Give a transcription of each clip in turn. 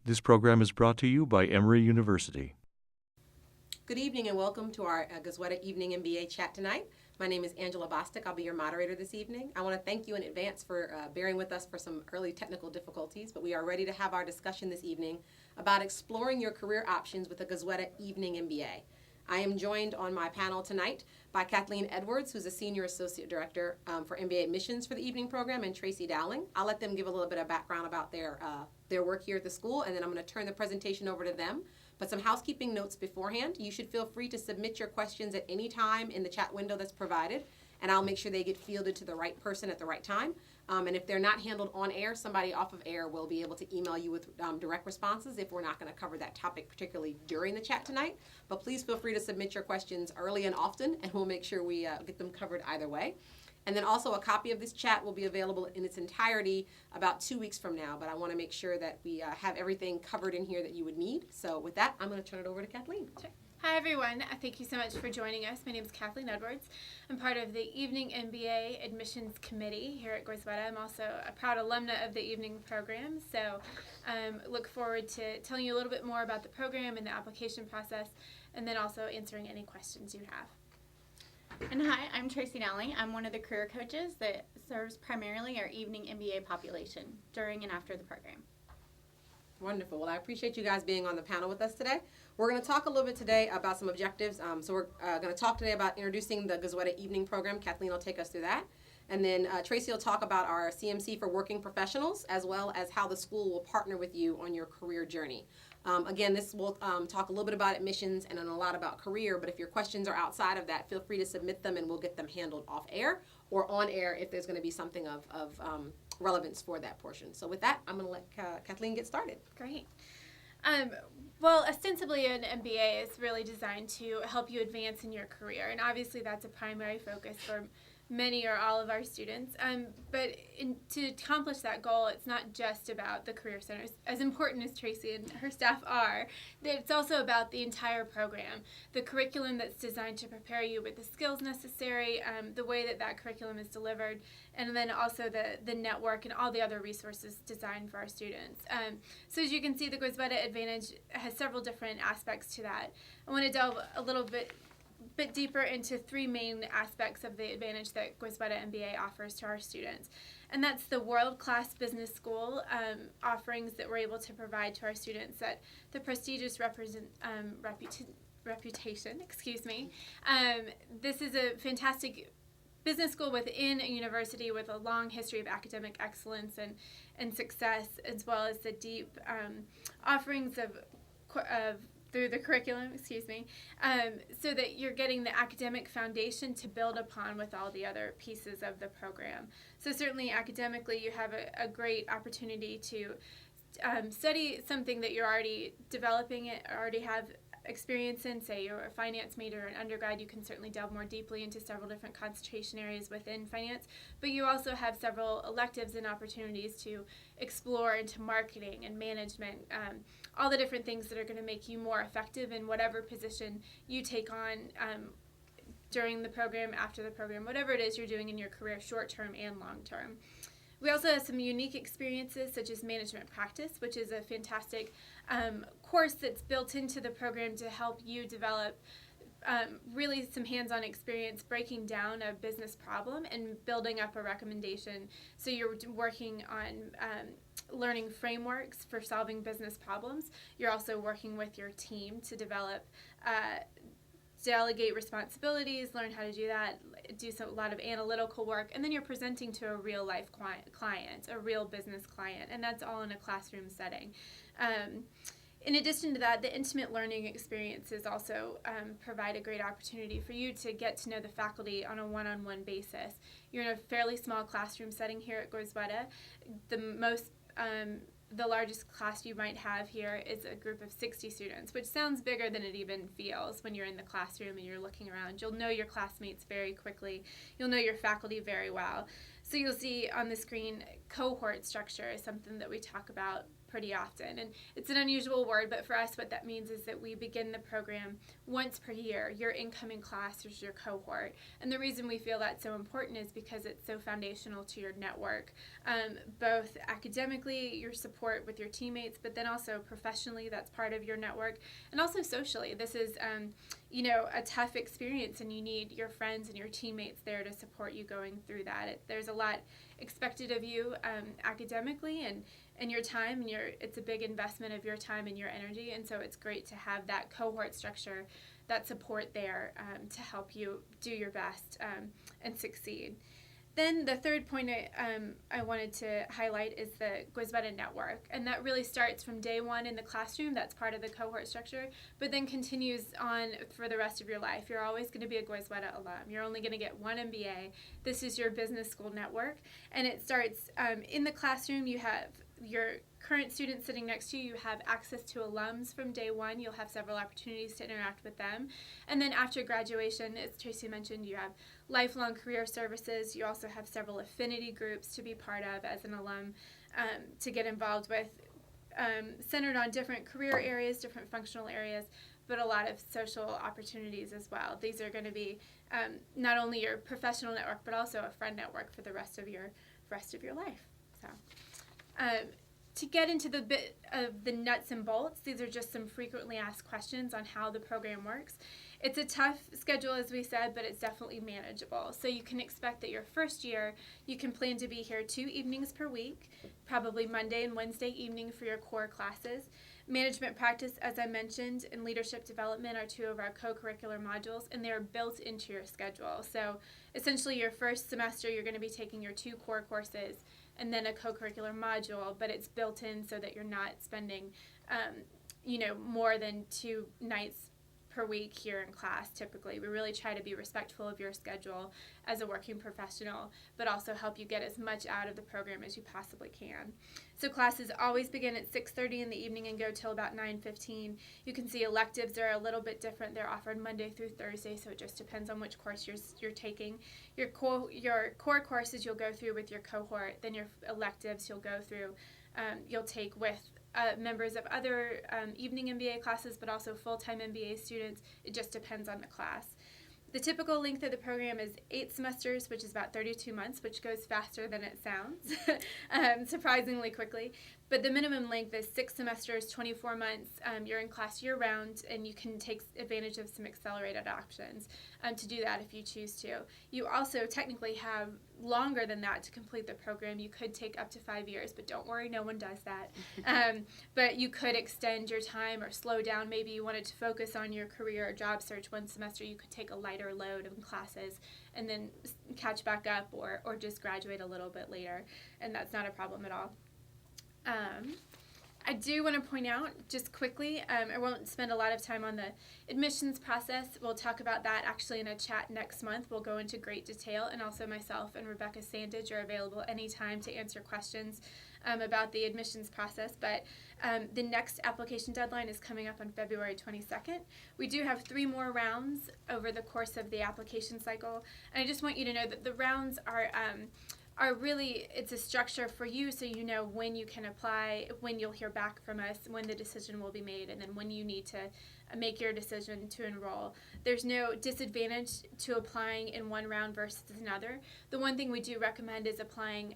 This program is brought to you by Emory University. Good evening and welcome to our Goizueta Evening MBA chat tonight. My name is Angela Bostic. I'll be your moderator this evening. I want to thank you in advance for bearing with us for some early technical difficulties, but we are ready to have our discussion this evening about exploring your career options with the Goizueta Evening MBA. I am joined on my panel tonight by Kathleen Edwards, who's a Senior Associate Director for MBA Admissions for the evening program, and Tracy Dowling. I'll let them give a little bit of background about their work here at the school, and then I'm going to turn the presentation over to them. But some housekeeping notes beforehand. You should feel free to submit your questions at any time in the chat window that's provided, and I'll make sure they get fielded to the right person at the right time. And if they're not handled on air, somebody off of air will be able to email you with direct responses if we're not going to cover that topic particularly during the chat tonight. But please feel free to submit your questions early and often, and we'll make sure we get them covered either way. And then also a copy of this chat will be available in its entirety about 2 weeks from now. But I want to make sure that we have everything covered in here that you would need. So with that, I'm going to turn it over to Kathleen. Sure. Hi, everyone. Thank you so much for joining us. My name is Kathleen Edwards. I'm part of the Evening MBA Admissions Committee here at Goizueta. I'm also a proud alumna of the evening program. So look forward to telling you a little bit more about the program and the application process, and then also answering any questions you have. And hi, I'm Tracy Dowling. I'm one of the career coaches that serves primarily our evening MBA population during and after the program. Wonderful. Well, I appreciate you guys being on the panel with us today. We're going to talk a little bit today about some objectives. So we're going to talk today about introducing the Goizueta Evening Program. Kathleen will take us through that. And then Tracy will talk about our CMC for working professionals, as well as how the school will partner with you on your career journey. Again, this will talk a little bit about admissions and then a lot about career, but if your questions are outside of that, feel free to submit them and we'll get them handled off air or on air if there's going to be something of relevance for that portion. So with that, I'm going to let Kathleen get started. Great. Well, ostensibly an MBA is really designed to help you advance in your career, and obviously that's a primary focus for many or all of our students. But to accomplish that goal, it's not just about the Career Centers, as important as Tracy and her staff are. It's also about the entire program, the curriculum that's designed to prepare you with the skills necessary, the way that that curriculum is delivered, and then also the network and all the other resources designed for our students. So as you can see, the Goizueta Advantage has several different aspects to that. I want to delve a little bit deeper into three main aspects of the advantage that Goizueta MBA offers to our students. And that's the world-class business school offerings that we're able to provide to our students, that the prestigious reputation. This is a fantastic business school within a university with a long history of academic excellence and success, as well as the deep offerings of through the curriculum, so that you're getting the academic foundation to build upon with all the other pieces of the program. So certainly academically, you have a great opportunity to study something that you're already developing, already have experience in. Say you're a finance major or an undergrad, you can certainly delve more deeply into several different concentration areas within finance, but you also have several electives and opportunities to explore into marketing and management, all the different things that are going to make you more effective in whatever position you take on during the program, after the program, whatever it is you're doing in your career, short-term and long-term. We also have some unique experiences such as management practice, which is a fantastic course that's built into the program to help you develop really some hands-on experience breaking down a business problem and building up a recommendation. So you're working on learning frameworks for solving business problems. You're also working with your team to develop delegate responsibilities, learn how to do that, do a lot of analytical work, and then you're presenting to a real life client, a real business client, and that's all in a classroom setting. In addition to that, the intimate learning experiences also provide a great opportunity for you to get to know the faculty on a one-on-one basis. You're in a fairly small classroom setting here at Goizueta. The largest class you might have here is a group of 60 students, which sounds bigger than it even feels when you're in the classroom and you're looking around. You'll know your classmates very quickly. You'll know your faculty very well. So you'll see on the screen cohort structure is something that we talk about pretty often. And it's an unusual word, but for us what that means is that we begin the program once per year. Your incoming class is your cohort. And the reason we feel that's so important is because it's so foundational to your network, both academically, your support with your teammates, but then also professionally, that's part of your network, and also socially. This is a tough experience, and you need your friends and your teammates there to support you going through that. There's a lot expected of you academically and your time, and it's a big investment of your time and your energy, and so it's great to have that cohort structure, that support there to help you do your best and succeed. Then the third point I wanted to highlight is the Goizueta Network, and that really starts from day one in the classroom. That's part of the cohort structure, but then continues on for the rest of your life. You're always going to be a Goizueta alum. You're only going to get one MBA. This is your business school network, and it starts in the classroom. You have your current students sitting next to you. You have access to alums from day one. You'll have several opportunities to interact with them. And then after graduation, as Tracy mentioned, you have lifelong career services. You also have several affinity groups to be part of as an alum, to get involved with, centered on different career areas, different functional areas, but a lot of social opportunities as well. These are going to be not only your professional network, but also a friend network for the rest of your life. So. To get into the bit of the nuts and bolts, these are just some frequently asked questions on how the program works. It's a tough schedule, as we said, but it's definitely manageable. So you can expect that your first year, you can plan to be here 2 evenings per week, probably Monday and Wednesday evening for your core classes. Management practice, as I mentioned, and leadership development are 2 of our co-curricular modules, and they're built into your schedule. So essentially your first semester, you're going to be taking your 2 core courses and then a co-curricular module, but it's built in so that you're not spending, more than 2 nights per week here in class typically. We really try to be respectful of your schedule as a working professional, but also help you get as much out of the program as you possibly can. So classes always begin at 6:30 in the evening and go till about 9:15. You can see electives are a little bit different. They're offered Monday through Thursday, so it just depends on which course you're taking. Your core courses you'll go through with your cohort, then your electives you'll take with members of other evening MBA classes, but also full-time MBA students. It just depends on the class. The typical length of the program is 8 semesters, which is about 32 months, which goes faster than it sounds, surprisingly quickly. But the minimum length is 6 semesters, 24 months. You're in class year-round, and you can take advantage of some accelerated options to do that if you choose to. You also technically have longer than that to complete the program. You could take up to 5 years, but don't worry, no one does that. But you could extend your time or slow down. Maybe you wanted to focus on your career or job search one semester. You could take a lighter load of classes and then catch back up or just graduate a little bit later, and that's not a problem at all. I do want to point out just quickly, I won't spend a lot of time on the admissions process. We'll talk about that actually in a chat next month. We'll go into great detail, and also myself and Rebecca Sandage are available anytime to answer questions about the admissions process. But the next application deadline is coming up on February 22nd. We do have 3 more rounds over the course of the application cycle, and I just want you to know that the rounds are really, it's a structure for you so you know when you can apply, when you'll hear back from us, when the decision will be made, and then when you need to make your decision to enroll. There's no disadvantage to applying in one round versus another. The one thing we do recommend is applying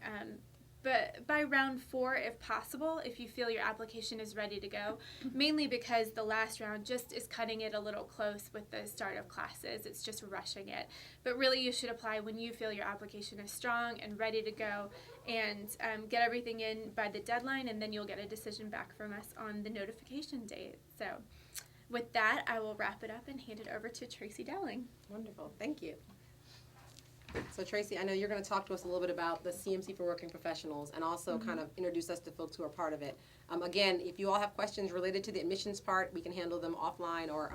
but by round 4 if possible, if you feel your application is ready to go, mainly because the last round just is cutting it a little close with the start of classes. It's just rushing it. But really you should apply when you feel your application is strong and ready to go, and get everything in by the deadline, and then you'll get a decision back from us on the notification date. So with that, I will wrap it up and hand it over to Tracy Dowling. Wonderful. Thank you. So Tracy, I know you're going to talk to us a little bit about the CMC for Working Professionals, and also kind of introduce us to folks who are part of it. Again, if you all have questions related to the admissions part, we can handle them offline or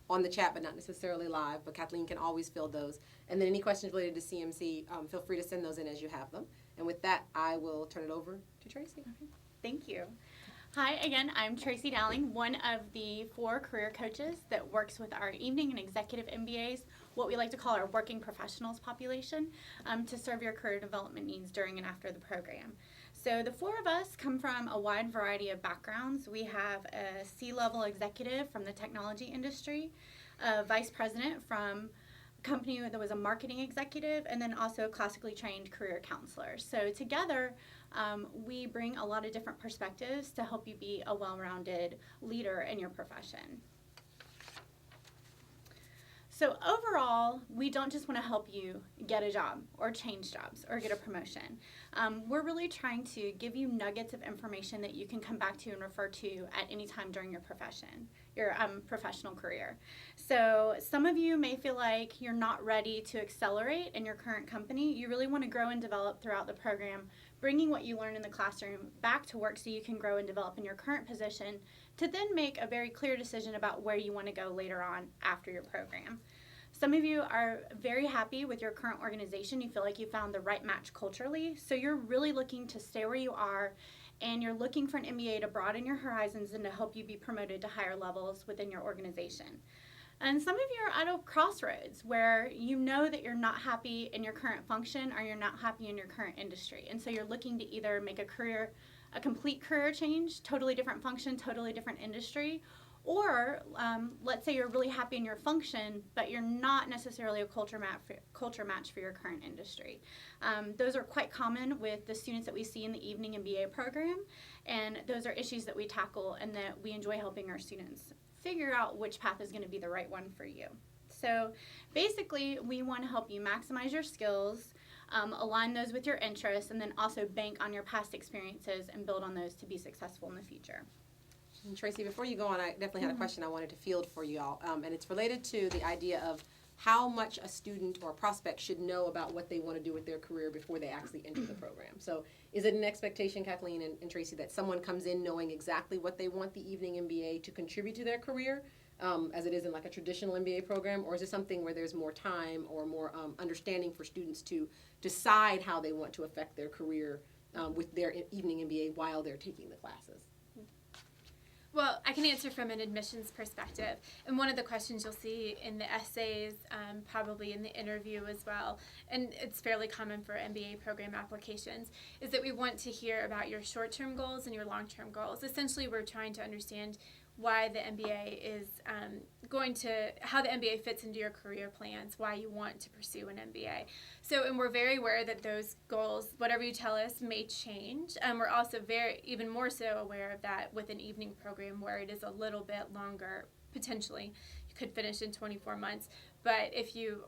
on the chat, but not necessarily live, but Kathleen can always field those. And then any questions related to CMC, feel free to send those in as you have them. And with that, I will turn it over to Tracy. Thank you. Hi, again, I'm Tracy Dowling, one of the 4 career coaches that works with our evening and executive MBAs, what we like to call our working professionals population, to serve your career development needs during and after the program. So the four of us come from a wide variety of backgrounds. We have a C-level executive from the technology industry, a vice president from a company that was a marketing executive, and then also a classically trained career counselor. So together, we bring a lot of different perspectives to help you be a well-rounded leader in your profession. So overall, we don't just want to help you get a job or change jobs or get a promotion. We're really trying to give you nuggets of information that you can come back to and refer to at any time during your professional career. So some of you may feel like you're not ready to accelerate in your current company. You really want to grow and develop throughout the program, bringing what you learn in the classroom back to work so you can grow and develop in your current position to then make a very clear decision about where you want to go later on after your program. Some of you are very happy with your current organization. You feel like you found the right match culturally, so you're really looking to stay where you are, and you're looking for an MBA to broaden your horizons and to help you be promoted to higher levels within your organization. And some of you are at a crossroads where you know that you're not happy in your current function or you're not happy in your current industry, and so you're looking to either make a complete career change, totally different function, totally different industry, or let's say you're really happy in your function, but you're not necessarily a culture match for your current industry. Those are quite common with the students that we see in the Evening MBA program, and those are issues that we tackle and that we enjoy helping our students figure out which path is going to be the right one for you. So basically, we want to help you maximize your skills, align those with your interests, and then also bank on your past experiences and build on those to be successful in the future. And Tracy, before you go on, I definitely had a question I wanted to field for you all, and it's related to the idea of how much a student or prospect should know about what they want to do with their career before they actually enter the program. So is it an expectation, Kathleen and Tracy, that someone comes in knowing exactly what they want the Evening MBA to contribute to their career, as it is in like a traditional MBA program, or is it something where there's more time or more understanding for students to decide how they want to affect their career with their Evening MBA while they're taking the classes? Well, I can answer from an admissions perspective. And one of the questions you'll see in the essays, probably in the interview as well, and it's fairly common for MBA program applications, is that we want to hear about your short-term goals and your long-term goals. Essentially, we're trying to understand why the MBA is how the MBA fits into your career plans, why you want to pursue an MBA. So, and we're very aware that those goals, whatever you tell us, may change. We're also even more so aware of that with an evening program where it is a little bit longer, potentially. You could finish in 24 months. But if you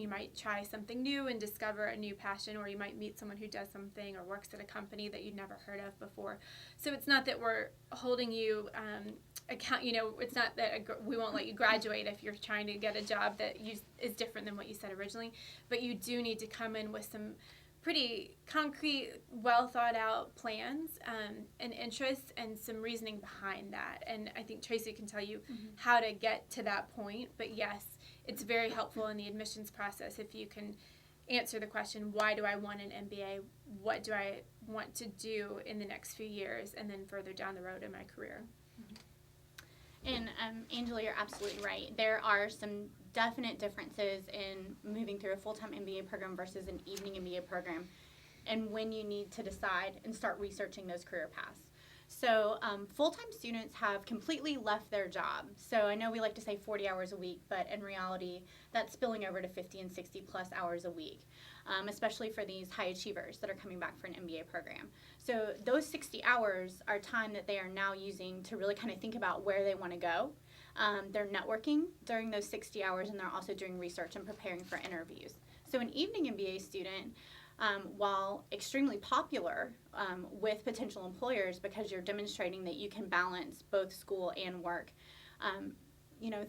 might try something new and discover a new passion, or you might meet someone who does something or works at a company that you'd never heard of before. So it's not that we're holding you it's not that we won't let you graduate if you're trying to get a job that is different than what you said originally, but you do need to come in with some pretty concrete, well thought out plans and interests and some reasoning behind that. And I think Tracy can tell you how to get to that point, but yes, it's very helpful in the admissions process if you can answer the question, why do I want an MBA? What do I want to do in the next few years and then further down the road in my career? And Angela, you're absolutely right. There are some definite differences in moving through a full-time MBA program versus an evening MBA program, and when you need to decide and start researching those career paths. So full-time students have completely left their job. So I know we like to say 40 hours a week, but in reality, that's spilling over to 50 and 60 plus hours a week, especially for these high achievers that are coming back for an MBA program. So those 60 hours are time that they are now using to really kind of think about where they want to go. They're networking during those 60 hours, and they're also doing research and preparing for interviews. So an evening MBA student, while extremely popular with potential employers because you're demonstrating that you can balance both school and work,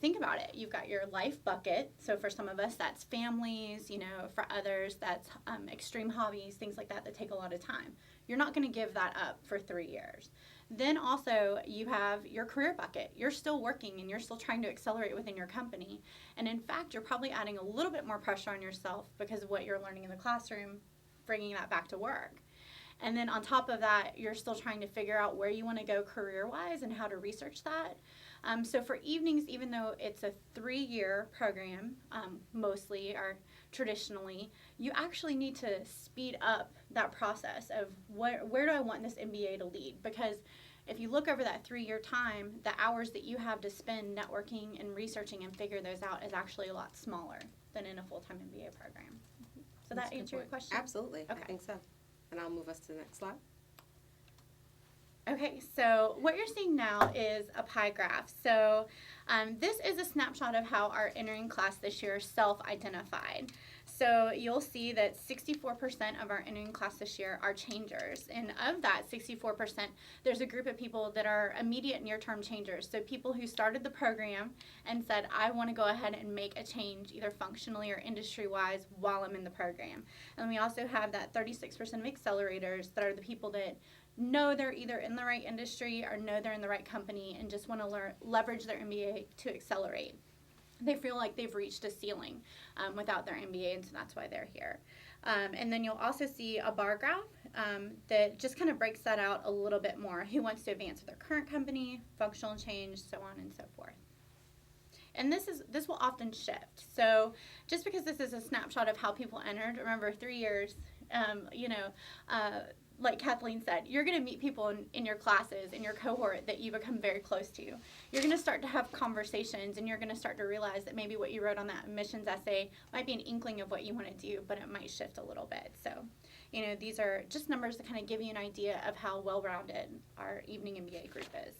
think about it. You've got your life bucket. So for some of us, that's families. For others, that's extreme hobbies, things like that take a lot of time. You're not going to give that up for 3 years. Then also you have your career bucket. You're still working and you're still trying to accelerate within your company. And in fact, you're probably adding a little bit more pressure on yourself because of what you're learning in the classroom, bringing that back to work. And then on top of that, you're still trying to figure out where you want to go career-wise and how to research that. So for evenings, even though it's a 3-year program, mostly or traditionally, you actually need to speed up that process of where do I want this MBA to lead? Because if you look over that 3-year time, the hours that you have to spend networking and researching and figure those out is actually a lot smaller than in a full-time MBA program. So That's that a good answer your point. question? Absolutely. Okay. I think so. And I'll move us to the next slide. Okay, so what you're seeing now is a pie graph. So this is a snapshot of how our entering class this year self-identified. So you'll see that 64% of our entering class this year are changers. And of that 64%, there's a group of people that are immediate near-term changers. So people who started the program and said, I want to go ahead and make a change either functionally or industry-wise while I'm in the program. And we also have that 36% of accelerators that are the people that know they're either in the right industry or know they're in the right company and just want to leverage their MBA to accelerate. They feel like they've reached a ceiling without their MBA, and so that's why they're here. And then you'll also see a bar graph that just kind of breaks that out a little bit more. Who wants to advance with their current company, functional change, so on and so forth. And this will often shift. So just because this is a snapshot of how people entered, remember 3 years, like Kathleen said, you're going to meet people in your classes, in your cohort that you become very close to. You're going to start to have conversations, and you're going to start to realize that maybe what you wrote on that admissions essay might be an inkling of what you want to do, but it might shift a little bit. So, these are just numbers that kind of give you an idea of how well-rounded our evening MBA group is.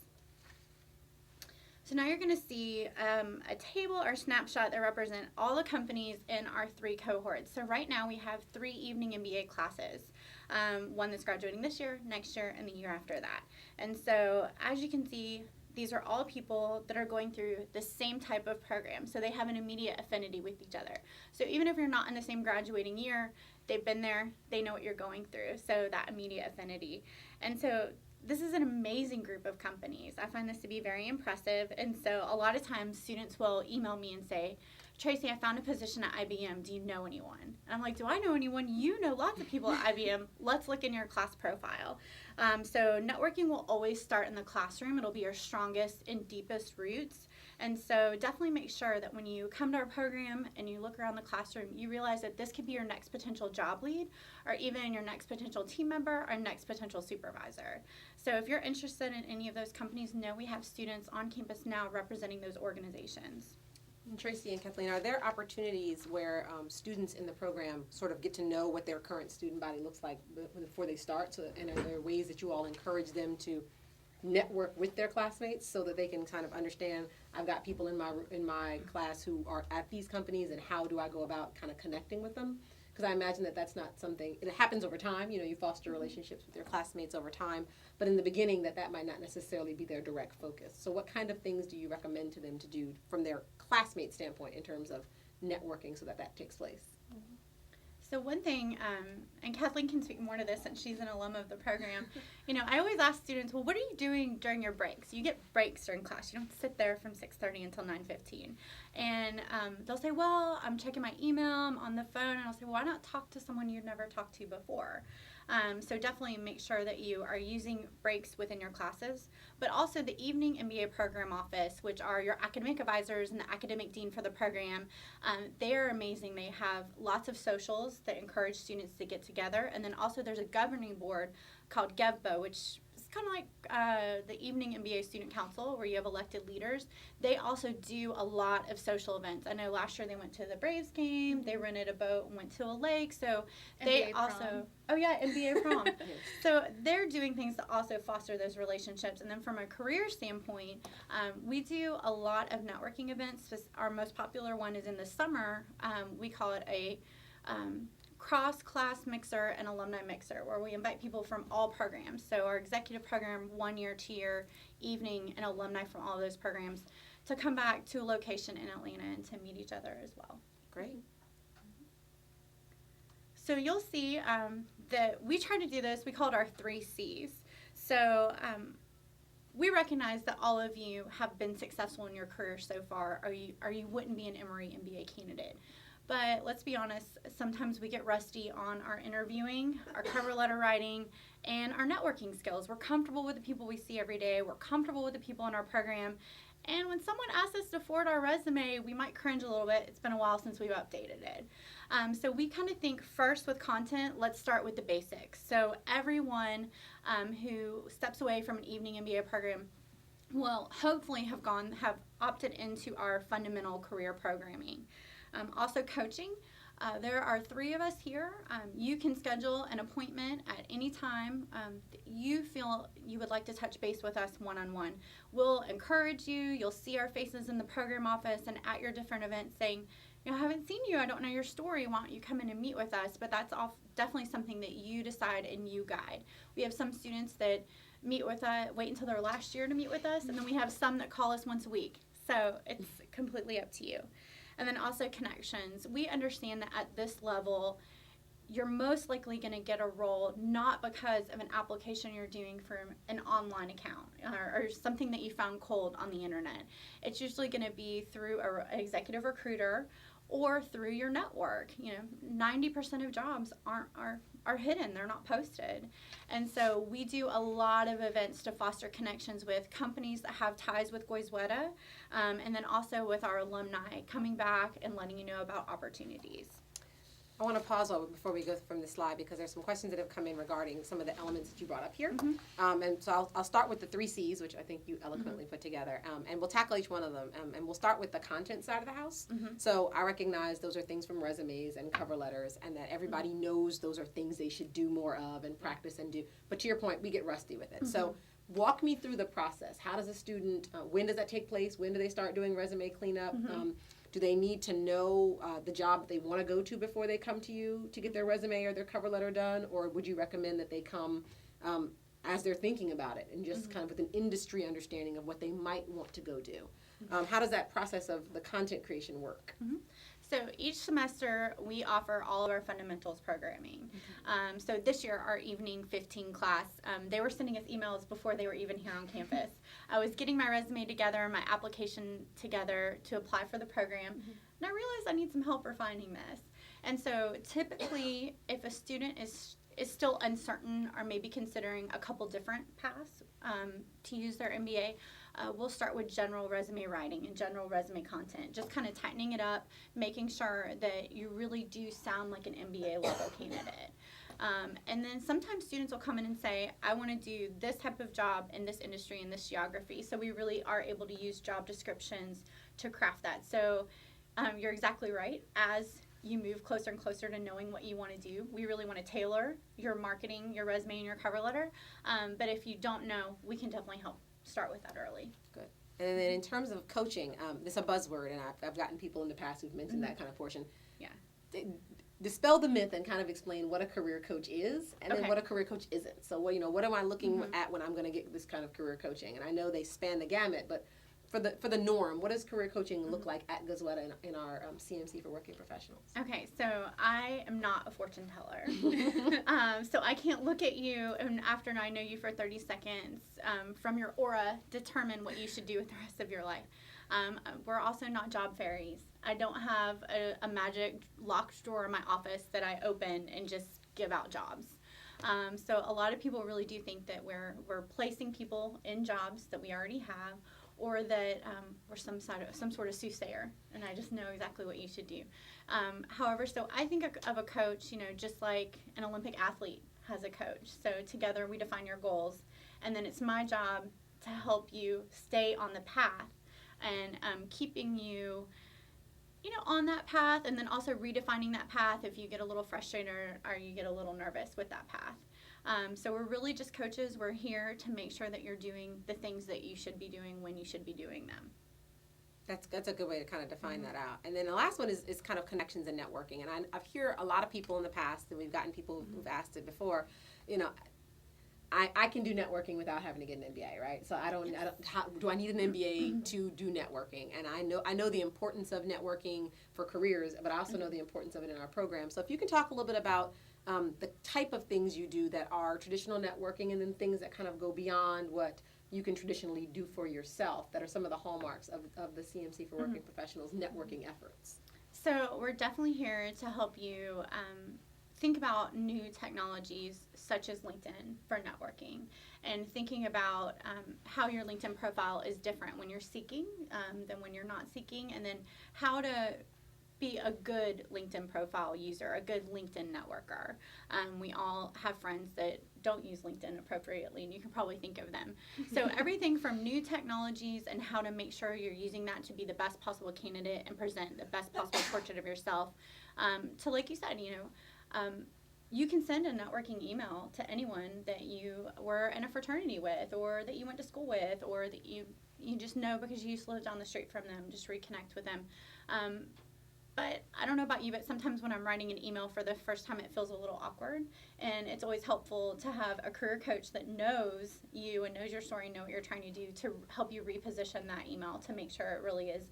So now you're going to see a table or snapshot that represent all the companies in our 3 cohorts. So right now we have 3 evening MBA classes, one that's graduating this year, next year, and the year after that. And so as you can see, these are all people that are going through the same type of program. So they have an immediate affinity with each other. So even if you're not in the same graduating year, they've been there, they know what you're going through. So that immediate affinity. And so this is an amazing group of companies. I find this to be very impressive. And so a lot of times students will email me and say, Tracy, I found a position at IBM. Do you know anyone? And I'm like, do I know anyone? You know lots of people at IBM. Let's look in your class profile. So networking will always start in the classroom. It'll be your strongest and deepest roots. And so definitely make sure that when you come to our program and you look around the classroom, you realize that this could be your next potential job lead or even your next potential team member or next potential supervisor. So if you're interested in any of those companies, know we have students on campus now representing those organizations. And Tracy and Kathleen, are there opportunities where students in the program sort of get to know what their current student body looks like before they start? So, and are there ways that you all encourage them to network with their classmates so that they can kind of understand, I've got people in my class who are at these companies, and how do I go about kind of connecting with them? Because I imagine that that's not something, it happens over time, you foster relationships with your classmates over time, but in the beginning that might not necessarily be their direct focus. So what kind of things do you recommend to them to do from their classmate standpoint in terms of networking so that takes place? So one thing, and Kathleen can speak more to this since she's an alum of the program, I always ask students, well, what are you doing during your breaks? You get breaks during class. You don't sit there from 6:30 until 9:15. And they'll say, well, I'm checking my email, I'm on the phone, and I'll say, well, why not talk to someone you've never talked to before? So definitely make sure that you are using breaks within your classes, but also the Evening MBA Program Office, which are your academic advisors and the academic dean for the program. They are amazing. They have lots of socials that encourage students to get together, and then also there's a governing board called GEVBO, which is kind of like the Evening MBA Student Council, where you have elected leaders. They also do a lot of social events. I know last year they went to the Braves game, they rented a boat and went to a lake, so they NBA also... prom. Oh yeah, NBA prom. So they're doing things to also foster those relationships. And then from a career standpoint, we do a lot of networking events. Our most popular one is in the summer. We call it a cross-class mixer and alumni mixer, where we invite people from all programs. So our executive program, 1 year, 2 year, evening, and alumni from all of those programs to come back to a location in Atlanta and to meet each other as well. Great. So you'll see that we try to do this. We call it our 3 C's. So we recognize that all of you have been successful in your career so far, or you wouldn't be an Emory MBA candidate. But let's be honest, sometimes we get rusty on our interviewing, our cover letter writing, and our networking skills. We're comfortable with the people we see every day. We're comfortable with the people in our program. And when someone asks us to forward our resume, we might cringe a little bit. It's been a while since we've updated it. So we kind of think first with content, let's start with the basics. So everyone who steps away from an evening MBA program will hopefully have opted into our fundamental career programming. Also coaching. There are 3 of us here. You can schedule an appointment at any time you feel you would like to touch base with us one-on-one. We'll encourage you. You'll see our faces in the program office and at your different events saying, I haven't seen you. I don't know your story. Why don't you come in and meet with us? But that's definitely something that you decide and you guide. We have some students that meet with us, wait until their last year to meet with us, and then we have some that call us once a week. So it's completely up to you. And then also connections. We understand that at this level, you're most likely going to get a role not because of an application you're doing from an online account or something that you found cold on the internet. It's usually going to be through an executive recruiter or through your network. 90% of jobs are hidden. They're not posted. And so we do a lot of events to foster connections with companies that have ties with Goizueta, and then also with our alumni coming back and letting you know about opportunities. I want to pause before we go from this slide because there's some questions that have come in regarding some of the elements that you brought up here. And so I'll start with the 3 C's, which I think you eloquently put together, and we'll tackle each one of them. And we'll start with the content side of the house. So I recognize those are things from resumes and cover letters, and that everybody knows those are things they should do more of and practice and do. But to your point, we get rusty with it. So walk me through the process. How does a student, when does that take place? When do they start doing resume cleanup? Do they need to know the job that they want to go to before they come to you to get their resume or their cover letter done? Or would you recommend that they come as they're thinking about it and just kind of with an industry understanding of what they might want to go do? How does that process of the content creation work? So each semester we offer all of our fundamentals programming. So this year our evening 15 class, they were sending us emails before they were even here on campus. I was getting my resume together, my application together to apply for the program, and I realized I need some help refining this. And so typically if a student is still uncertain or maybe considering a couple different paths to use their MBA, we'll start with general resume writing and general resume content, just kind of tightening it up, making sure that you really do sound like an MBA level candidate. And then sometimes students will come in and say, I want to do this type of job in this industry, in this geography. So we really are able to use job descriptions to craft that. So you're exactly right. As you move closer and closer to knowing what you want to do, we really want to tailor your marketing, your resume, and your cover letter. But if you don't know, we can definitely help start with that early. Good. And then in terms of coaching, this is a buzzword, and I've gotten people in the past who've mentioned that kind of portion. Yeah. Dispel the myth and kind of explain what a career coach is and then what a career coach isn't. So, what am I looking at when I'm going to get this kind of career coaching? And I know they span the gamut, but for the norm, what does career coaching look like at Goizueta in our CMC for working professionals? Okay, so I am not a fortune teller. So I can't look at you and after I know you for 30 seconds from your aura determine what you should do with the rest of your life. We're also not job fairies. I don't have a magic locked drawer in my office that I open and just give out jobs. So a lot of people really do think that we're placing people in jobs that we already have, or that we're some sort of soothsayer, and I just know exactly what you should do. However, so I think of a coach, just like an Olympic athlete has a coach. So together we define your goals, and then it's my job to help you stay on the path and keeping you on that path, and then also redefining that path if you get a little frustrated or you get a little nervous with that path. So we're really just coaches. We're here to make sure that you're doing the things that you should be doing when you should be doing them. That's a good way to kind of define that out. And then the last one is kind of connections and networking. And I've heard a lot of people in the past, and we've gotten people who've asked it before, I can do networking without having to get an MBA, right? So do I need an MBA to do networking? And I know the importance of networking for careers, but I also know the importance of it in our program. So if you can talk a little bit about the type of things you do that are traditional networking, and then things that kind of go beyond what you can traditionally do for yourself, that are some of the hallmarks of the CMC for Working Professionals networking efforts. So we're definitely here to help you think about new technologies such as LinkedIn for networking, and thinking about how your LinkedIn profile is different when you're seeking than when you're not seeking, and then how to be a good LinkedIn profile user, a good LinkedIn networker. We all have friends that don't use LinkedIn appropriately, and you can probably think of them. So everything from new technologies and how to make sure you're using that to be the best possible candidate and present the best possible portrait of yourself, to, like you said, you can send a networking email to anyone that you were in a fraternity with, or that you went to school with, or that you just know because you used to live down the street from them. Just reconnect with them. But I don't know about you, but sometimes when I'm writing an email for the first time, it feels a little awkward. And it's always helpful to have a career coach that knows you and knows your story and know what you're trying to do to help you reposition that email to make sure it really is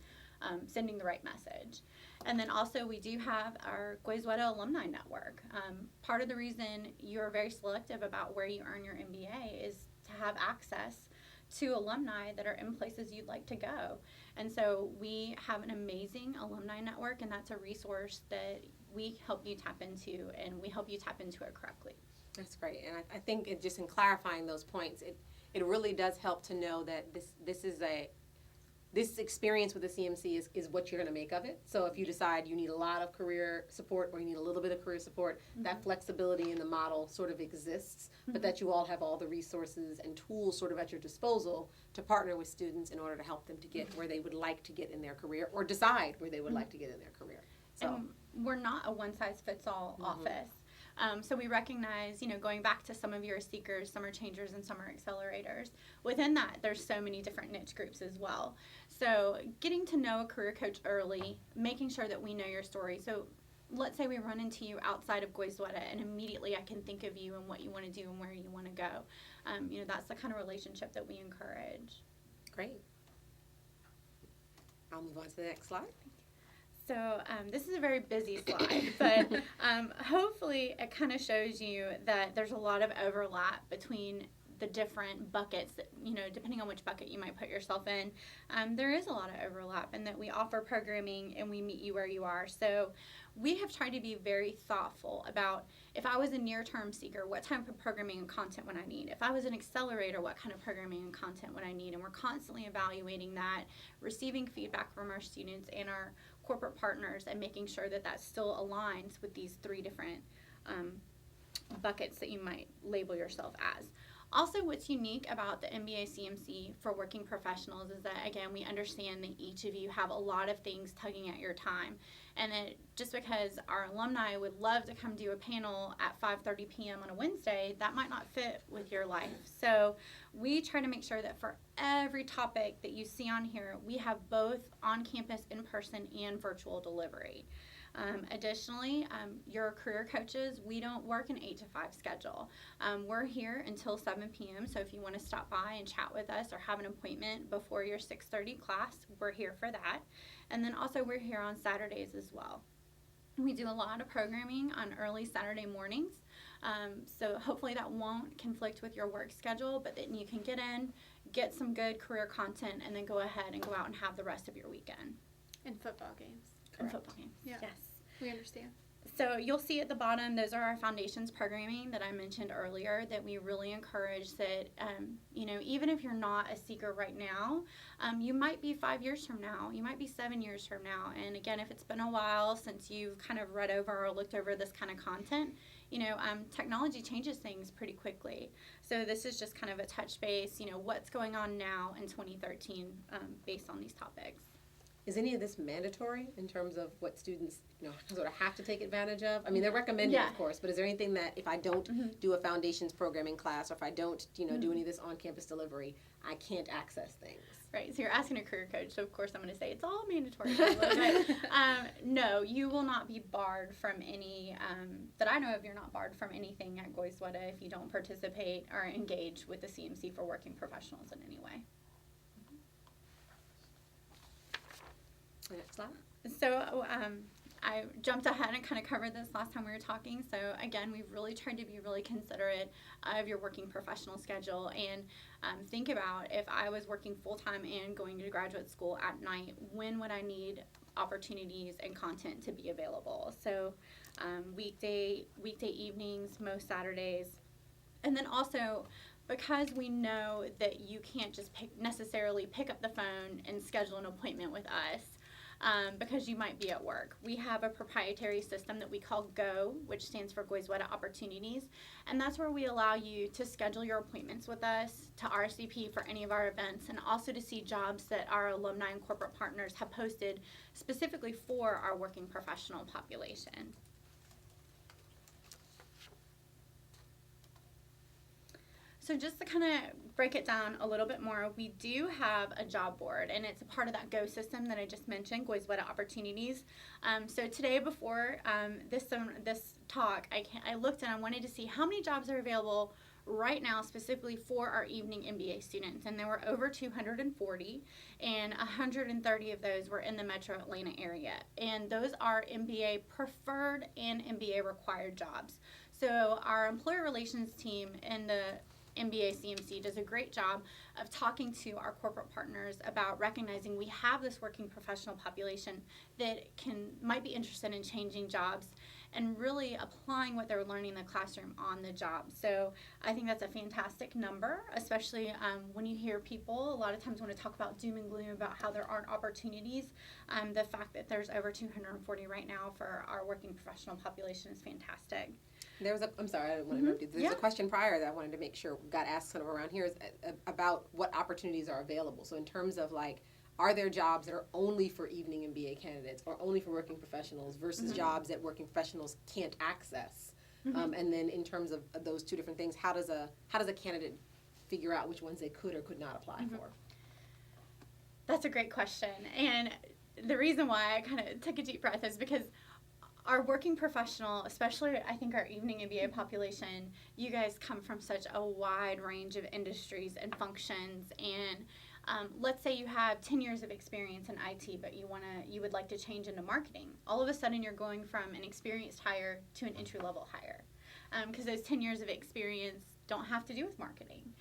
sending the right message. And then also we do have our Goizueta Alumni Network. Part of the reason you're very selective about where you earn your MBA is to have access to alumni that are in places you'd like to go. And so we have an amazing alumni network, and that's a resource that we help you tap into, and we help you tap into it correctly. That's great. And I think it just in clarifying those points, it really does help to know that this experience with the CMC is what you're going to make of it. So if you decide you need a lot of career support or you need a little bit of career support, that flexibility in the model sort of exists, but that you all have all the resources and tools sort of at your disposal to partner with students in order to help them to get where they would like to get in their career, or decide where they would like to get in their career. So and we're not a one-size-fits-all office. So we recognize, going back to some of your seekers, some are changers and some are accelerators. Within that, there's so many different niche groups as well. So getting to know a career coach early, making sure that we know your story. So let's say we run into you outside of Goizueta, and immediately I can think of you and what you want to do and where you want to go. That's the kind of relationship that we encourage. great. I'll move on to the next slide. So this is a very busy slide, but hopefully it kind of shows you that there's a lot of overlap between the different buckets that, depending on which bucket you might put yourself in. There is a lot of overlap in that we offer programming and we meet you where you are. So we have tried to be very thoughtful about, if I was a near-term seeker, what type of programming and content would I need? If I was an accelerator, what kind of programming and content would I need? And we're constantly evaluating that, receiving feedback from our students and our corporate partners, and making sure that that still aligns with these three different buckets that you might label yourself as. Also, what's unique about the MBA CMC for working professionals is that, again, we understand that each of you have a lot of things tugging at your time. And that just because our alumni would love to come do a panel at 5:30 p.m. on a Wednesday, that might not fit with your life. So we try to make sure that for every topic that you see on here, we have both on-campus, in-person, and virtual delivery. Additionally, your career coaches, we don't work an 8 to 5 schedule. We're here until 7 p.m. So if you want to stop by and chat with us or have an appointment before your 6:30 class, we're here for that. And then also we're here on Saturdays as well. We do a lot of programming on early Saturday mornings. So hopefully that won't conflict with your work schedule, but then you can get in, get some good career content, and then go ahead and go out and have the rest of your weekend. And football games. And football games. Yeah. Yes. We understand. So you'll see at the bottom, those are our foundations programming that I mentioned earlier, that we really encourage that, even if you're not a seeker right now, you might be 5 years from now, you might be 7 years from now. And again, if it's been a while since you've kind of read over or looked over this kind of content, technology changes things pretty quickly. So this is just kind of a touch base, what's going on now in 2013 based on these topics. Is any of this mandatory in terms of what students, sort of have to take advantage of? I mean, they're recommended, of course, but is there anything that if I don't do a foundations programming class, or if I don't, do any of this on-campus delivery, I can't access things? Right, so you're asking a career coach, so of course I'm going to say it's all mandatory. But, no, you will not be barred from any, that I know of, you're not barred from anything at Goizueta if you don't participate or engage with the CMC for working professionals in any way. Next slide. So I jumped ahead and kind of covered this last time we were talking. So again, we've really tried to be really considerate of your working professional schedule, and think about, if I was working full-time and going to graduate school at night, when would I need opportunities and content to be available? So weekday evenings, most Saturdays. And then also, because we know that you can't just necessarily pick up the phone and schedule an appointment with us, because you might be at work, we have a proprietary system that we call GO, which stands for Goizueta Opportunities, and that's where we allow you to schedule your appointments with us, to RSVP for any of our events, and also to see jobs that our alumni and corporate partners have posted specifically for our working professional population. So just to kind of break it down a little bit more, we do have a job board, and it's a part of that GO system that I just mentioned, Goizueta Opportunities. So today, before this talk, I looked and I wanted to see how many jobs are available right now specifically for our evening MBA students, and there were over 240, and 130 of those were in the metro Atlanta area, and those are MBA preferred and MBA required jobs. So our employer relations team in the MBA CMC does a great job of talking to our corporate partners about recognizing we have this working professional population that might be interested in changing jobs and really applying what they're learning in the classroom on the job. So I think that's a fantastic number, especially when you hear people a lot of times want to talk about doom and gloom about how there aren't opportunities. The fact that there's over 240 right now for our working professional population is fantastic. There was I'm sorry, I didn't want to interrupt you. There's a question prior that I wanted to make sure got asked kind of around here, is about what opportunities are available. So in terms of like, are there jobs that are only for evening MBA candidates or only for working professionals versus jobs that working professionals can't access? And then in terms of those two different things, how does a candidate figure out which ones they could or could not apply for? That's a great question. And the reason why I kind of took a deep breath is because our working professional, especially I think our evening MBA population, you guys come from such a wide range of industries and functions. And let's say you have 10 years of experience in IT, but you would like to change into marketing. All of a sudden, you're going from an experienced hire to an entry-level hire, because those 10 years of experience don't have to do with marketing.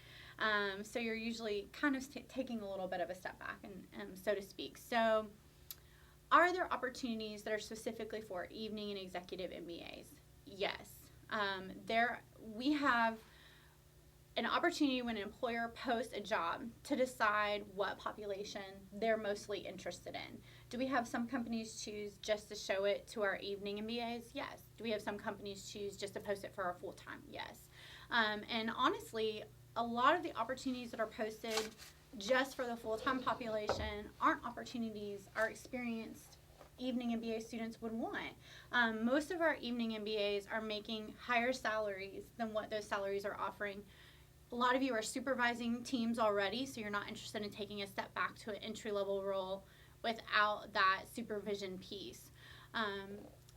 So you're usually kind of taking a little bit of a step back, and so to speak. So are there opportunities that are specifically for evening and executive MBAs? Yes. We have an opportunity when an employer posts a job to decide what population they're mostly interested in. Do we have some companies choose just to show it to our evening MBAs? Yes. Do we have some companies choose just to post it for our full-time? Yes. And honestly, a lot of the opportunities that are posted just for the full-time population aren't opportunities our experienced evening MBA students would want. Most of our evening MBAs are making higher salaries than what those salaries are offering. A lot of you are supervising teams already, so you're not interested in taking a step back to an entry-level role without that supervision piece.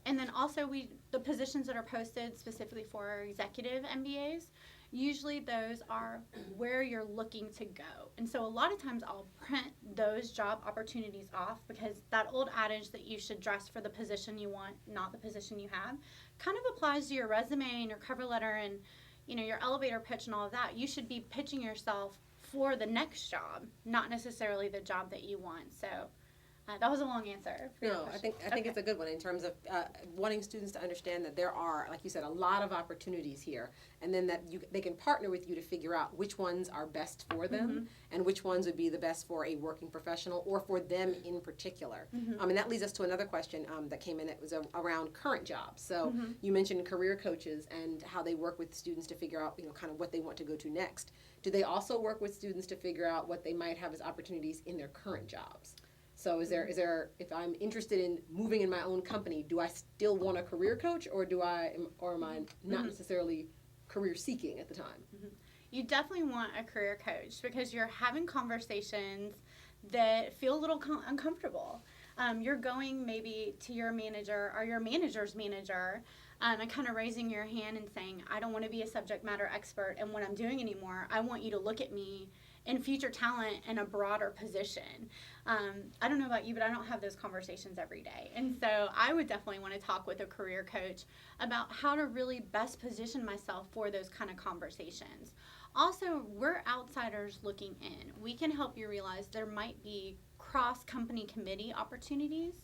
And then also the positions that are posted specifically for our executive MBAs, usually those are where you're looking to go. And so a lot of times I'll print those job opportunities off, because that old adage that you should dress for the position you want, not the position you have, kind of applies to your resume and your cover letter and your elevator pitch and all of that. You should be pitching yourself for the next job, not necessarily the job that you want. So that was a long answer. No, I think it's a good one in terms of wanting students to understand that there are, like you said, a lot of opportunities here, and then that they can partner with you to figure out which ones are best for them and which ones would be the best for a working professional or for them in particular. And that leads us to another question that came in that was around current jobs. So you mentioned career coaches and how they work with students to figure out kind of what they want to go to next. Do they also work with students to figure out what they might have as opportunities in their current jobs? So is there, if I'm interested in moving in my own company, do I still want a career coach, or am I not necessarily career seeking at the time? You definitely want a career coach, because you're having conversations that feel a little uncomfortable. You're going maybe to your manager or your manager's manager and kind of raising your hand and saying, I don't want to be a subject matter expert in what I'm doing anymore. I want you to look at me in future talent in a broader position. I don't know about you, but I don't have those conversations every day. And so I would definitely want to talk with a career coach about how to really best position myself for those kind of conversations. Also, we're outsiders looking in. We can help you realize there might be cross-company committee opportunities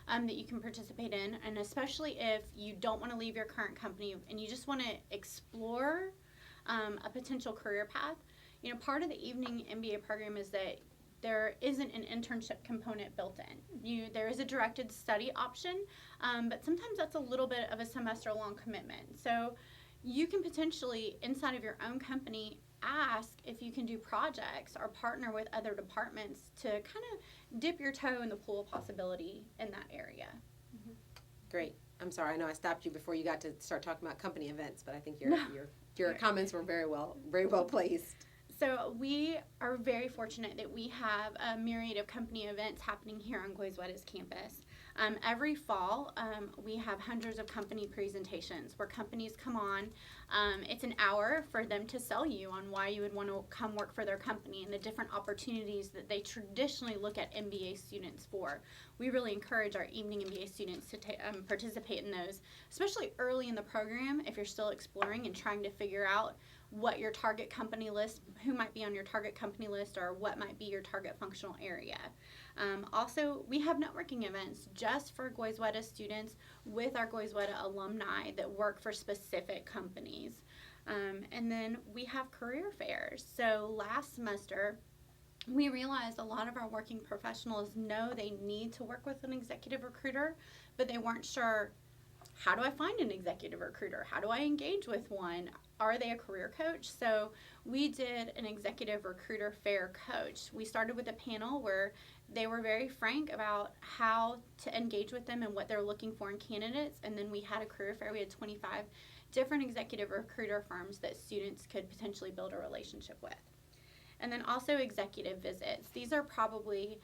that you can participate in, and especially if you don't want to leave your current company and you just want to explore a potential career path. You know, part of the evening MBA program is that there isn't an internship component built in. There is a directed study option, but sometimes that's a little bit of a semester-long commitment. So you can potentially, inside of your own company, ask if you can do projects or partner with other departments to kind of dip your toe in the pool of possibility in that area. Great. I'm sorry, I know I stopped you before you got to start talking about company events, but I think No. your comments were very well placed. So we are very fortunate that we have a myriad of company events happening here on Goizueta's campus. Every fall, we have hundreds of company presentations where companies come on. It's an hour for them to sell you on why you would want to come work for their company and the different opportunities that they traditionally look at MBA students for. We really encourage our evening MBA students to participate in those, especially early in the program if you're still exploring and trying to figure out what your target company list, who might be on your target company list, or what might be your target functional area. Also, we have networking events just for Goizueta students with our Goizueta alumni that work for specific companies. And then we have career fairs. So last semester, we realized a lot of our working professionals know they need to work with an executive recruiter, but they weren't sure, how do I find an executive recruiter? How do I engage with one? Are they a career coach? So we did an executive recruiter fair coach. We started with a panel where they were very frank about how to engage with them and what they're looking for in candidates. And then we had a career fair. We had 25 different executive recruiter firms that students could potentially build a relationship with. And then also executive visits. These are probably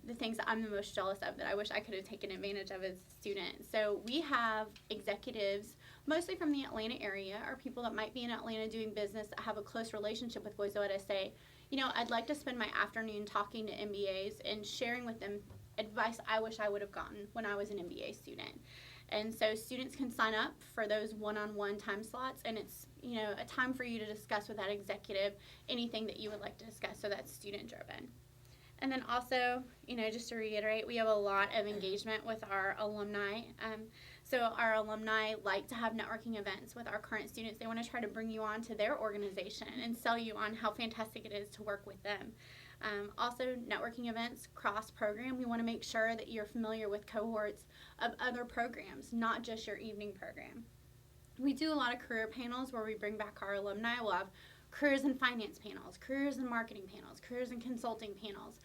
the things that I'm the most jealous of that I wish I could have taken advantage of as a student. So we have executives, mostly from the Atlanta area, or people that might be in Atlanta doing business that have a close relationship with Goizueta, say, you know, I'd like to spend my afternoon talking to MBAs and sharing with them advice I wish I would have gotten when I was an MBA student. And so students can sign up for those one-on-one time slots, and it's, you know, a time for you to discuss with that executive anything that you would like to discuss, so that's student-driven. And then also, you know, just to reiterate, we have a lot of engagement with our alumni. So our alumni like to have networking events with our current students. They want to try to bring you on to their organization and sell you on how fantastic it is to work with them. Also, networking events, cross-program. We want to make sure that you're familiar with cohorts of other programs, not just your evening program. We do a lot of career panels where we bring back our alumni. We'll have careers in finance panels, careers in marketing panels, careers in consulting panels.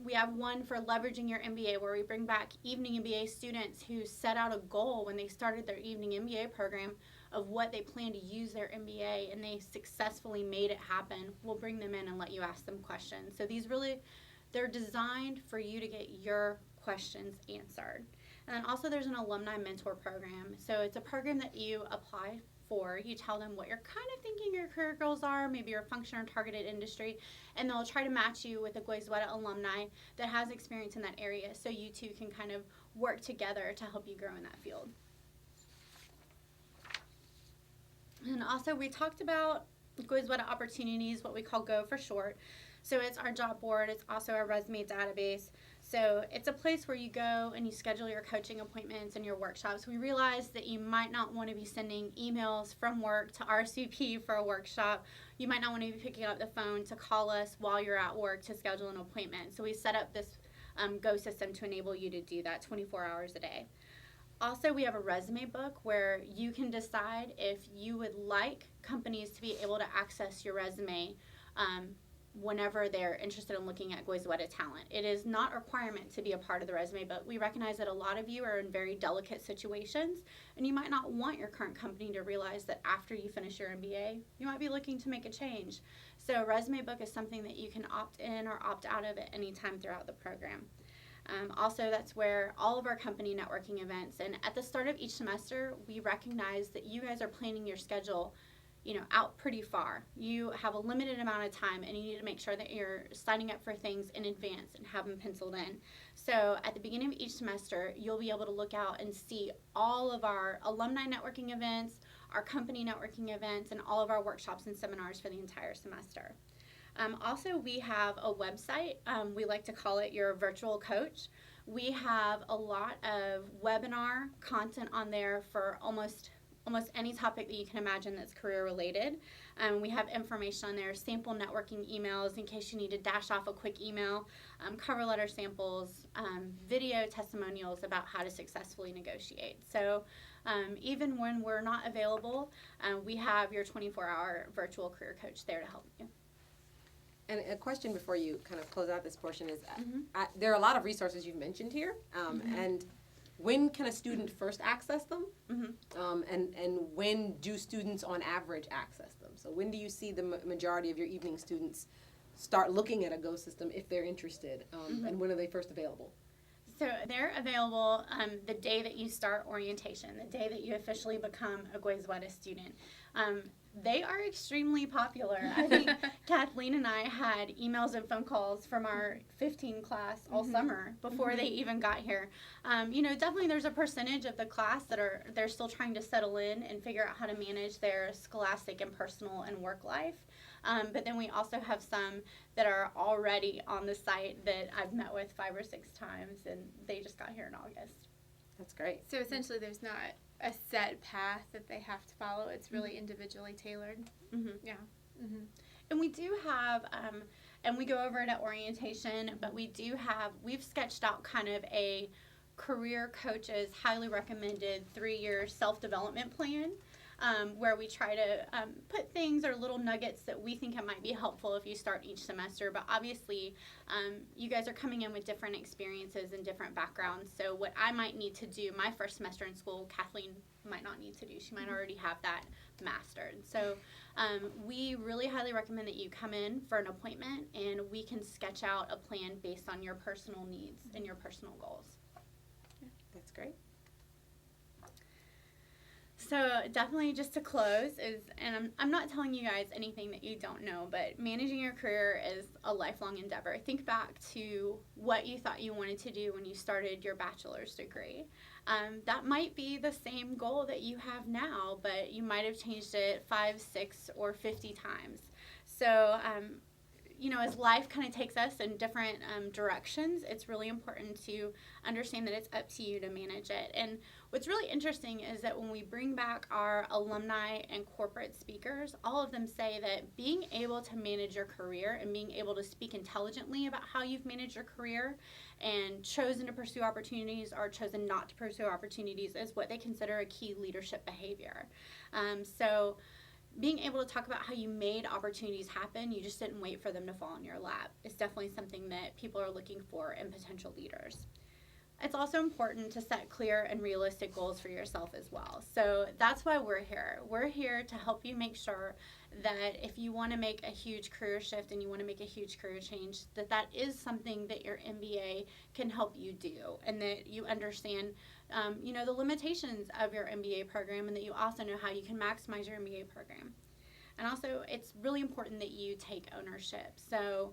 We have one for leveraging your MBA where we bring back evening MBA students who set out a goal when they started their evening MBA program of what they plan to use their MBA, and they successfully made it happen. We'll bring them in and let you ask them questions. So these really, they're designed for you to get your questions answered. And then also there's an alumni mentor program. So it's a program that you apply for. You tell them what you're kind of thinking your career goals are, maybe your function or targeted industry, and they'll try to match you with a Goizueta alumni that has experience in that area, so you two can kind of work together to help you grow in that field. And also we talked about Goizueta opportunities, what we call GO for short. So it's our job board, it's also our resume database. So it's a place where you go and you schedule your coaching appointments and your workshops. We realize that you might not want to be sending emails from work to RSVP for a workshop. You might not want to be picking up the phone to call us while you're at work to schedule an appointment. So we set up this Go system to enable you to do that 24 hours a day. Also, we have a resume book where you can decide if you would like companies to be able to access your resume whenever they're interested in looking at Goizueta talent. It is not a requirement to be a part of the resume book. We recognize that a lot of you are in very delicate situations, and you might not want your current company to realize that after you finish your MBA, you might be looking to make a change. So a resume book is something that you can opt in or opt out of at any time throughout the program. Also, that's where all of our company networking events, and at the start of each semester, we recognize that you guys are planning your schedule, out pretty far. You have a limited amount of time, and you need to make sure that you're signing up for things in advance and have them penciled in. So at the beginning of each semester, you'll be able to look out and see all of our alumni networking events, our company networking events, and all of our workshops and seminars for the entire semester. Also, we have a website. We like to call it your virtual coach. We have a lot of webinar content on there for almost any topic that you can imagine that's career related. We have information on there, sample networking emails in case you need to dash off a quick email, cover letter samples, video testimonials about how to successfully negotiate. So even when we're not available, we have your 24-hour virtual career coach there to help you. And a question before you kind of close out this portion is, there are a lot of resources you've mentioned here, and when can a student first access them? And when do students on average access them? So when do you see the majority of your evening students start looking at a Go system if they're interested, and when are they first available? So they're available the day that you start orientation, the day that you officially become a Goizueta student. They are extremely popular. I think Kathleen and I had emails and phone calls from our 15 class all summer before they even got here. Definitely there's a percentage of the class that they're still trying to settle in and figure out how to manage their scholastic and personal and work life. But then we also have some that are already on the site that I've met with 5 or 6 times, and they just got here in August. That's great. So essentially there's not a set path that they have to follow. It's really individually tailored. Yeah. And we do have, and we go over it at orientation, but we've sketched out kind of a career coach's highly recommended 3-year self-development plan. Where we try to put things or little nuggets that we think it might be helpful if you start each semester. But obviously, you guys are coming in with different experiences and different backgrounds. So what I might need to do my first semester in school, Kathleen might not need to do. She might already have that mastered. So we really highly recommend that you come in for an appointment, and we can sketch out a plan based on your personal needs and your personal goals. That's great. So definitely just to close and I'm not telling you guys anything that you don't know, but managing your career is a lifelong endeavor. Think back to what you thought you wanted to do when you started your bachelor's degree. That might be the same goal that you have now, but you might have changed it 5, 6, or 50 times. So, as life kind of takes us in different directions, it's really important to understand that it's up to you to manage it. And what's really interesting is that when we bring back our alumni and corporate speakers, all of them say that being able to manage your career and being able to speak intelligently about how you've managed your career and chosen to pursue opportunities or chosen not to pursue opportunities is what they consider a key leadership behavior. So being able to talk about how you made opportunities happen, you just didn't wait for them to fall in your lap, is definitely something that people are looking for in potential leaders. It's also important to set clear and realistic goals for yourself as well. So that's why we're here. We're here to help you make sure that if you want to make a huge career shift and you want to make a huge career change, that is something that your MBA can help you do, and that you understand the limitations of your MBA program, and that you also know how you can maximize your MBA program. And also, it's really important that you take ownership. So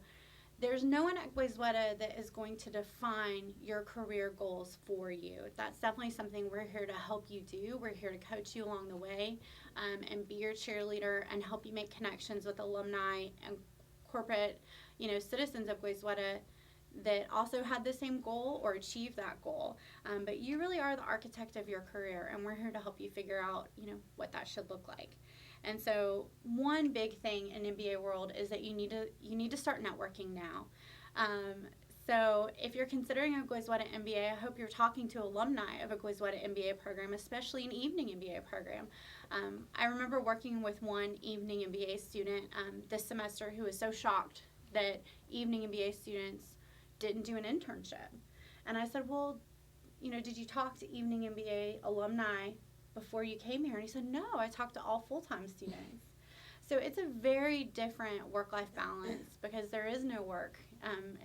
there's no one at Goizueta that is going to define your career goals for you. That's definitely something we're here to help you do. We're here to coach you along the way and be your cheerleader and help you make connections with alumni and corporate, citizens of Goizueta that also had the same goal or achieved that goal. But you really are the architect of your career, and we're here to help you figure out, what that should look like. And so one big thing in MBA world is that you need to start networking now. So if you're considering a Goizueta MBA, I hope you're talking to alumni of a Goizueta MBA program, especially an evening MBA program. I remember working with one evening MBA student this semester who was so shocked that evening MBA students didn't do an internship. And I said, well, did you talk to evening MBA alumni before you came here? And he said, no, I talked to all full-time students. So it's a very different work-life balance because there is no work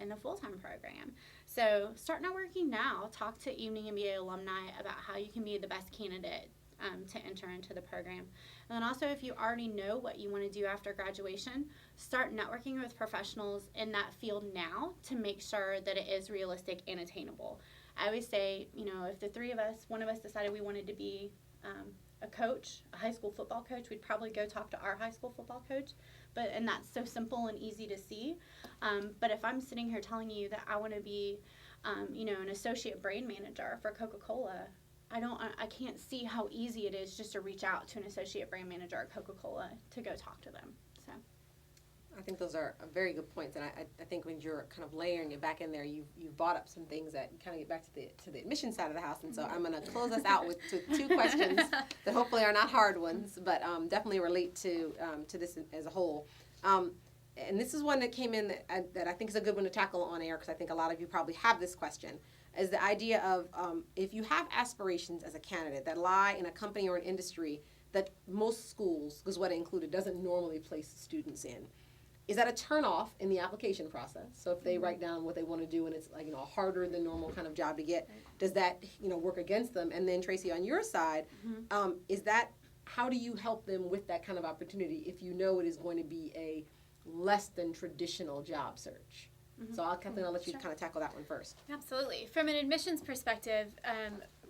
in the full-time program. So start networking now. Talk to evening MBA alumni about how you can be the best candidate to enter into the program. And then also, if you already know what you want to do after graduation, start networking with professionals in that field now to make sure that it is realistic and attainable. I always say, if the three of us, one of us decided we wanted to be a coach, a high school football coach, we'd probably go talk to our high school football coach. And that's so simple and easy to see. But if I'm sitting here telling you that I want to be, an associate brand manager for Coca-Cola, I can't see how easy it is just to reach out to an associate brand manager at Coca-Cola to go talk to them. So I think those are very good points, and I think when you're kind of layering it back in there, you've brought up some things that kind of get back to the admission side of the house, and so I'm going to close us out with two questions that hopefully are not hard ones, but definitely relate to this as a whole. And this is one that came in that I think is a good one to tackle on air, because I think a lot of you probably have this question, is the idea of if you have aspirations as a candidate that lie in a company or an industry that most schools, Goizueta included, doesn't normally place students in. Is that a turnoff in the application process? So if they write down what they want to do and it's a harder than normal kind of job to get, does that work against them? And then Tracy, on your side, how do you help them with that kind of opportunity if you know it is going to be a less than traditional job search? So Kathleen, I'll let you kind of tackle that one first. Absolutely. From an admissions perspective,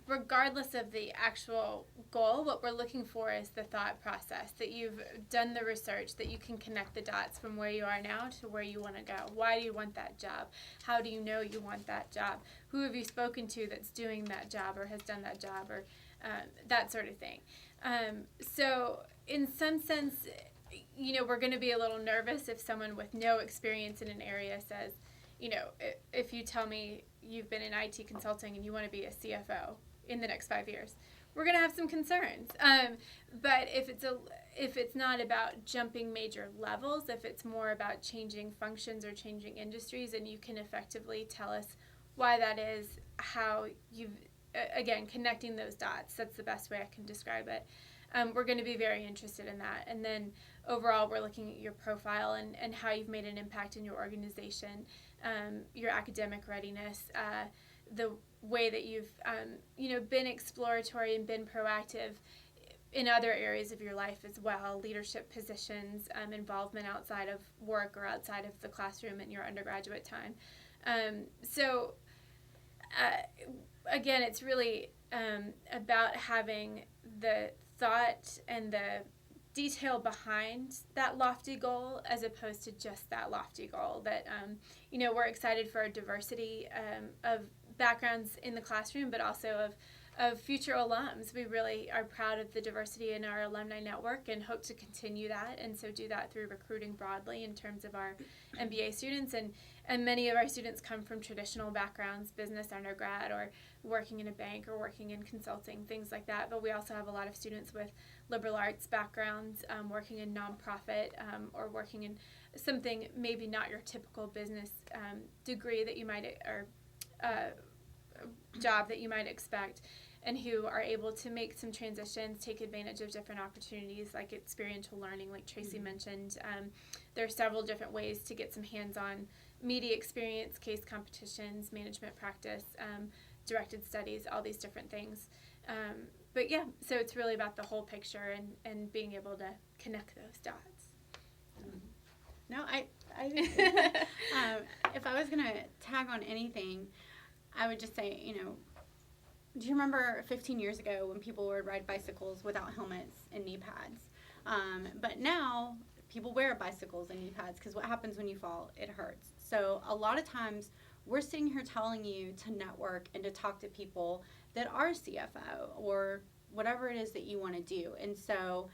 regardless of the actual goal, what we're looking for is the thought process, that you've done the research, that you can connect the dots from where you are now to where you want to go. Why do you want that job? How do you know you want that job? Who have you spoken to that's doing that job or has done that job, or that sort of thing. So in some sense, we're going to be a little nervous if someone with no experience in an area says, if you tell me you've been in IT consulting and you want to be a CFO in the next 5 years, we're going to have some concerns. But if it's not about jumping major levels, if it's more about changing functions or changing industries, and you can effectively tell us why that is, how you've, again, connecting those dots, that's the best way I can describe it. We're going to be very interested in that. And then overall, we're looking at your profile and how you've made an impact in your organization, your academic readiness, the way that you've been exploratory and been proactive in other areas of your life as well, leadership positions, involvement outside of work or outside of the classroom in your undergraduate time. Again, it's really about having the thought and the detail behind that lofty goal, as opposed to just that lofty goal. That we're excited for a diversity of backgrounds in the classroom, but also of future alums. We really are proud of the diversity in our Alumni Network and hope to continue that, and so do that through recruiting broadly in terms of our MBA students. And many of our students come from traditional backgrounds, business undergrad, or working in a bank, or working in consulting, things like that. But we also have a lot of students with liberal arts backgrounds, working in nonprofit, or working in something maybe not your typical business degree that you might, or job that you might expect, and who are able to make some transitions, take advantage of different opportunities like experiential learning, like Tracy mentioned. There are several different ways to get some hands-on media experience, case competitions, management practice, directed studies, all these different things. But yeah, so it's really about the whole picture and being able to connect those dots. No, I if I was going to tag on anything, I would just say, do you remember 15 years ago when people would ride bicycles without helmets and knee pads? But now people wear bicycles and knee pads, because what happens when you fall? It hurts. So a lot of times we're sitting here telling you to network and to talk to people that are CFO or whatever it is that you want to do. And so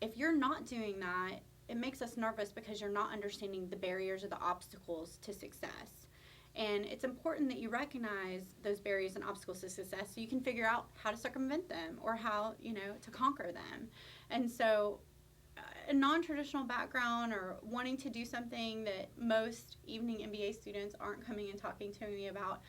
if you're not doing that, it makes us nervous because you're not understanding the barriers or the obstacles to success. And it's important that you recognize those barriers and obstacles to success so you can figure out how to circumvent them or how, to conquer them. And so a non-traditional background or wanting to do something that most evening MBA students aren't coming and talking to me about,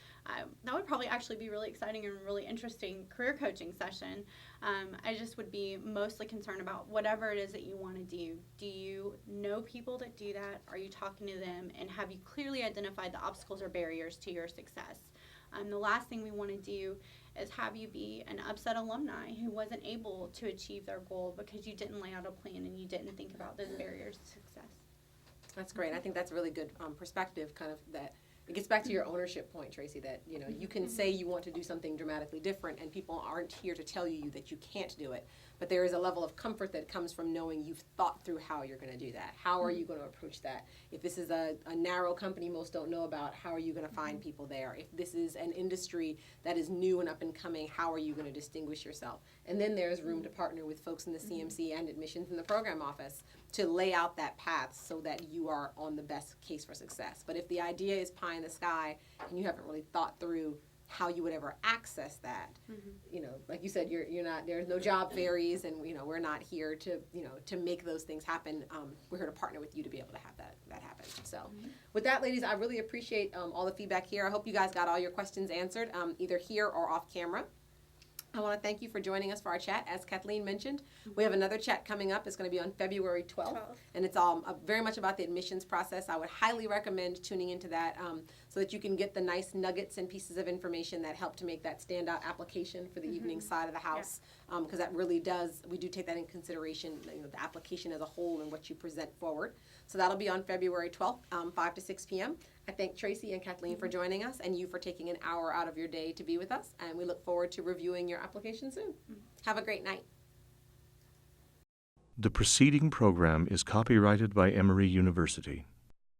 that would probably actually be really exciting and really interesting career coaching session. I just would be mostly concerned about whatever it is that you want to do. Do you know people that do that? Are you talking to them? And have you clearly identified the obstacles or barriers to your success? The last thing we want to do is have you be an upset alumni who wasn't able to achieve their goal because you didn't lay out a plan and you didn't think about those barriers to success. That's great. I think that's a really good perspective, kind of that. It gets back to your ownership point, Tracy, that you can say you want to do something dramatically different, and people aren't here to tell you that you can't do it. But there is a level of comfort that comes from knowing you've thought through how you're going to do that. How are you going to approach that? If this is a narrow company most don't know about, how are you going to find people there? If this is an industry that is new and up and coming, how are you going to distinguish yourself? And then there's room to partner with folks in the CMC and admissions in the program office to lay out that path so that you are on the best case for success. But if the idea is pie in the sky and you haven't really thought through how you would ever access that, like you said, you're not, there's no job fairies, and we're not here to to make those things happen. We're here to partner with you to be able to have that happen. So with that, ladies, I really appreciate all the feedback here. I hope you guys got all your questions answered, either here or off camera. I want to thank you for joining us for our chat. As Kathleen mentioned, we have another chat coming up. It's going to be on February 12th. And it's all very much about the admissions process. I would highly recommend tuning into that so that you can get the nice nuggets and pieces of information that help to make that standout application for the evening side of the house. Because that really does, we do take that in consideration, the application as a whole and what you present forward. So that'll be on February 12th, 5 to 6 p.m. I thank Tracy and Kathleen for joining us, and you for taking an hour out of your day to be with us. And we look forward to reviewing your application soon. Have a great night. The preceding program is copyrighted by Emory University.